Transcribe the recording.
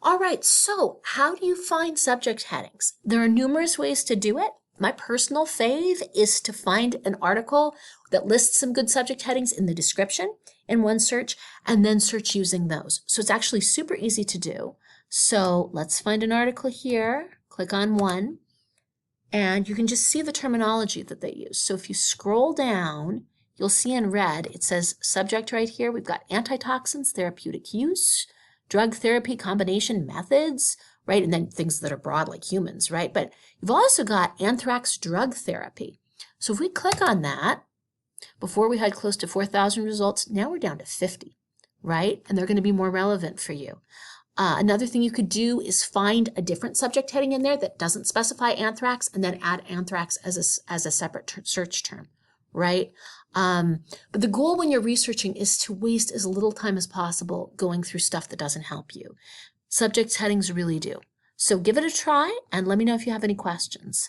All right, so how do you find subject headings? There are numerous ways to do it. My personal fave is to find an article that lists some good subject headings in the description in one search and then search using those. So it's actually super easy to do. So let's find an article here, click on one, and you can just see the terminology that they use. So if you scroll down, you'll see in red, it says subject right here. We've got antitoxins, therapeutic use, drug therapy combination methods, right? And then things that are broad like humans, right? But you've also got anthrax drug therapy. So if we click on that, before we had close to 4,000 results, now we're down to 50, right? And they're going to be more relevant for you. Another thing you could do is find a different subject heading in there that doesn't specify anthrax and then add anthrax as a separate search term, right? But the goal when you're researching is to waste as little time as possible going through stuff that doesn't help you. Subject headings really do. So give it a try and let me know if you have any questions.